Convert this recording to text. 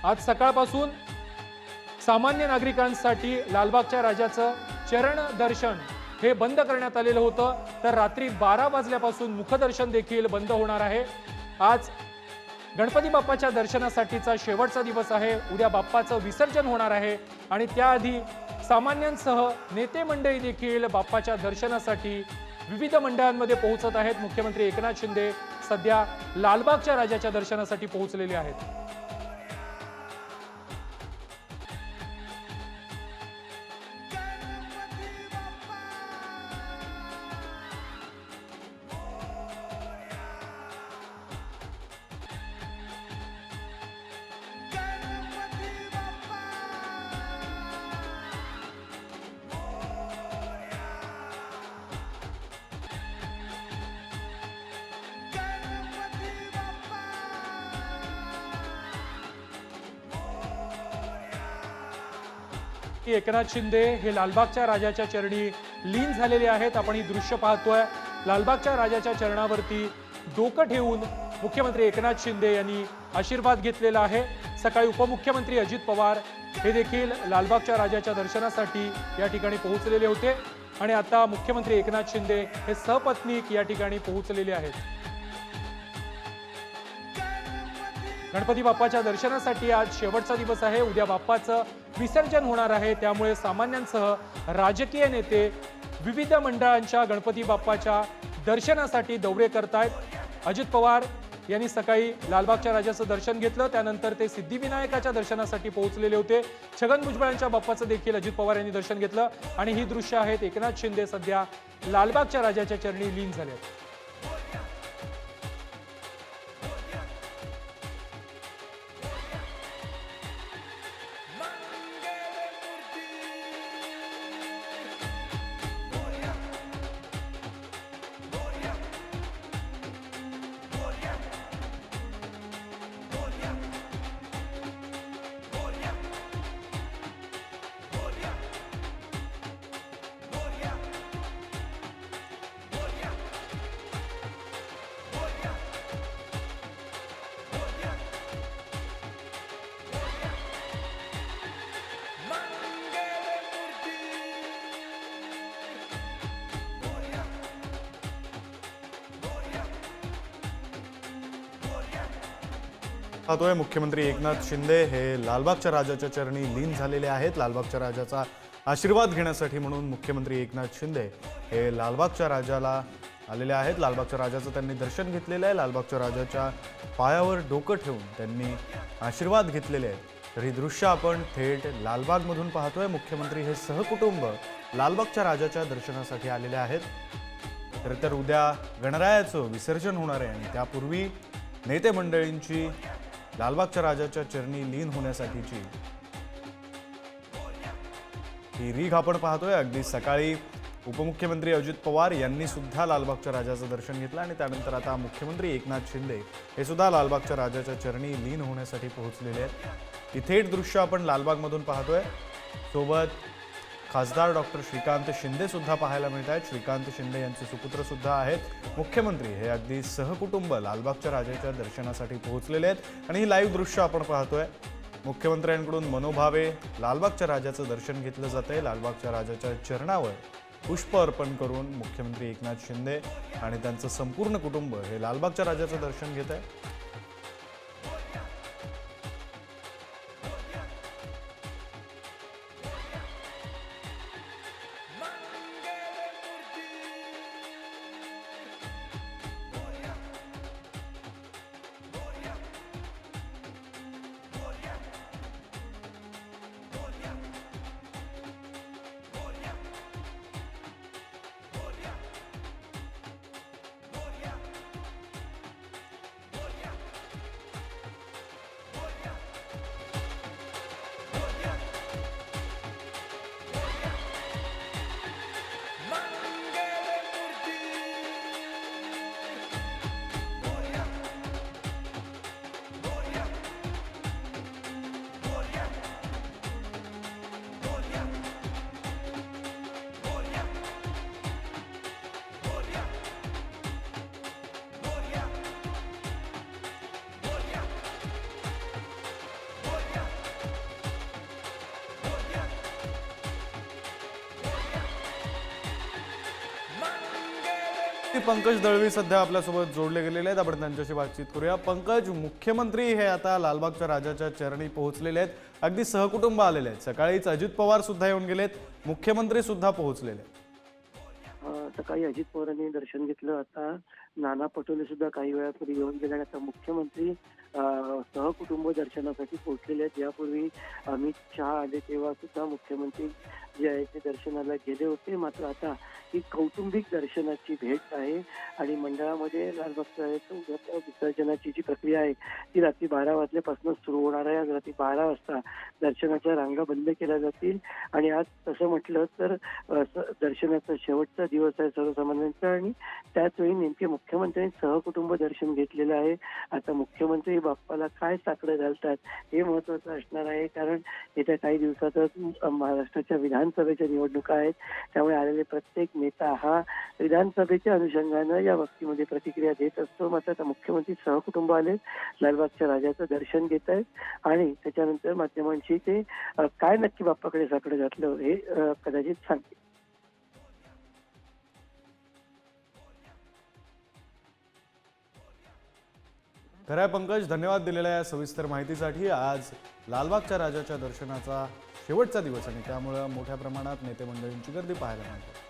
आज सकाळपासून सामान्य नागरिकांसाठी लालबागच्या राजाचं चरण दर्शन हे बंद करण्यात आलेलं होतं, तर रात्री 12 वाजल्यापासून मुखदर्शन देखील बंद होणार आहे। आज गणपती बाप्पाच्या दर्शनासाठीचा शेवटचा दिवस आहे। उद्या बाप्पाचं विसर्जन होणार आहे आणि त्याआधी सामान्यांसह नेते मंडळी देखील बाप्पाच्या दर्शनासाठी विविध मंडळांमध्ये पोहोचत आहेत। मुख्यमंत्री एकनाथ शिंदे सध्या लालबागच्या राजाच्या दर्शनासाठी पोहोचलेले आहेत। एकनाथ शिंदे हे लालबागच्या राजाच्या चरणी लीन झालेले आहेत। आपण ही दृश्य पाहतोय। लालबागच्या राजाच्या चरणावरती डोकं ठेवून मुख्यमंत्री एकनाथ शिंदे यांनी आशीर्वाद घेतलेला आहे। सकाळी उपमुख्यमंत्री अजित पवार हे देखील लालबागच्या राजाच्या दर्शनासाठी या ठिकाणी पोहोचलेले होते आणि आता मुख्यमंत्री एकनाथ शिंदे हे सपत्नीक या ठिकाणी पोहोचलेले आहेत। गणपती बाप्पाच्या दर्शनासाठी आज शेवटचा दिवस आहे। उद्या बाप्पाचं विसर्जन होणार आहे, त्यामुळे सामान्यांसह राजकीय नेते विविध मंडळांच्या गणपती बाप्पाच्या दर्शनासाठी दौरे करतायत। अजित पवार यांनी सकाळी लालबागच्या राजाचं दर्शन घेतलं, त्यानंतर ते सिद्धिविनायकाच्या दर्शनासाठी पोहोचलेले होते। छगन भुजबळांच्या बाप्पाचं देखील अजित पवार यांनी दर्शन घेतलं आणि ही दृश्य आहेत। एकनाथ शिंदे सध्या लालबागच्या राजाच्या चरणी लीन झाले आहेत। पाहतोय मुख्यमंत्री एकनाथ शिंदे हे लालबागच्या राजाच्या चरणी लीन झालेले आहेत। लालबागच्या राजाचा आशीर्वाद घेण्यासाठी म्हणून मुख्यमंत्री एकनाथ शिंदे हे लालबागच्या राजाला आलेले आहेत। लालबागच्या राजाचं त्यांनी दर्शन घेतलेलं आहे। लालबागच्या राजाच्या पायावर डोकं ठेवून त्यांनी आशीर्वाद घेतलेले आहेत। तर ही दृश्य आपण थेट लालबागमधून पाहतोय। मुख्यमंत्री हे सहकुटुंब लालबागच्या राजाच्या दर्शनासाठी आलेले आहेत। तर उद्या गणरायाचं विसर्जन होणार आहे आणि त्यापूर्वी नेते मंडळींची लालबागच्या राजाच्या चरणी लीन होण्यासाठीची ही रीघ आपण पाहतोय। अगदी सकाळी उपमुख्यमंत्री अजित पवार यांनी सुद्धा लालबागच्या राजाचं दर्शन घेतलं आणि त्यानंतर आता मुख्यमंत्री एकनाथ शिंदे हे सुद्धा लालबागच्या राजाच्या चरणी लीन होण्यासाठी पोहोचलेले आहेत। ही थेट दृश्य आपण लालबागमधून पाहतोय। सोबत खासदार डॉक्टर श्रीकांत शिंदे सुद्धा पाहायला मिळत आहेत। श्रीकांत शिंदे यांचे सुपुत्र सुद्धा आहेत। मुख्यमंत्री हे अगदी सहकुटुंब लालबागच्या राजाच्या दर्शनासाठी पोहोचलेले आहेत आणि ही लाईव्ह दृश्य आपण पाहतोय। मुख्यमंत्र्यांकडून मनोभावे लालबागच्या राजाचं दर्शन घेतलं जातंय। लालबागच्या राजाच्या चरणावर पुष्प अर्पण करून मुख्यमंत्री एकनाथ शिंदे आणि त्यांचं संपूर्ण कुटुंब हे लालबागच्या राजाचं दर्शन घेत आहे। पंकज दळवी सध्या आपल्यासोबत जोडले गेलेले आहेत. आपण त्यांच्याशी बातचीत करूया. पंकज, मुख्यमंत्री हे आता लालबागच्या राजाच्या चरणी पोहोचलेले आहेत. अगदी सहकुटुंब आलेले आहेत. सकाळीच अजित पवार सुद्धा येऊन गेलेत, मुख्यमंत्री सुद्धा पोहोचलेले आहेत. सकाळी अजित पवारांनी दर्शन घेतलं. आता नाना पटोले सुद्धा काही वेळापूर्वी येऊन गेले आणि आता मुख्यमंत्री सहकुटुंब दर्शनासाठी पोहोचलेले आहेत. यापूर्वी अमित शहा आले तेव्हा सुद्धा मुख्यमंत्री जे आहे ते दर्शनाला गेले होते. मात्र आता ही कौटुंबिक दर्शनाची भेट आहे आणि मंडळामध्ये लालबागच्या विसर्जनाची जी प्रक्रिया आहे ती रात्री 12 वाजल्यापासून सुरू होणार आहे. आज रात्री 12 वाजता दर्शनाच्या रांगा बंद केल्या जातील आणि आज तसं म्हटलं तर दर्शनाचा शेवटचा दिवस आहे सर्वसामान्यांचा आणि त्याच वेळी नेमके मुख्यमंत्र्यांनी सहकुटुंब दर्शन घेतलेलं आहे. आता मुख्यमंत्री बाप्पाला काय साकडं घालतात हे महत्वाचं असणार आहे, कारण येत्या काही दिवसातच महाराष्ट्राच्या विधानसभेच्या निवडणुका आहेत. त्यामुळे आलेले प्रत्येक नेता हा विधानसभेच्या अनुषंगानं या बाबतीमध्ये प्रतिक्रिया देत असतो. मात्र आता मुख्यमंत्री सहकुटुंब आले, लालबागच्या राजाचं दर्शन घेत आहेत आणि त्याच्यानंतर माध्यमांशी ते काय नक्की बाप्पाकडे साकडं घातलं हे कदाचित सांगतील. खरं आहे पंकज, धन्यवाद दिलेल्या या सविस्तर माहितीसाठी. आज लालबागच्या राजाच्या दर्शनाचा शेवटचा दिवस आणि त्यामुळे मोठ्या प्रमाणात नेते मंडळींची गर्दी पाहायला मिळते.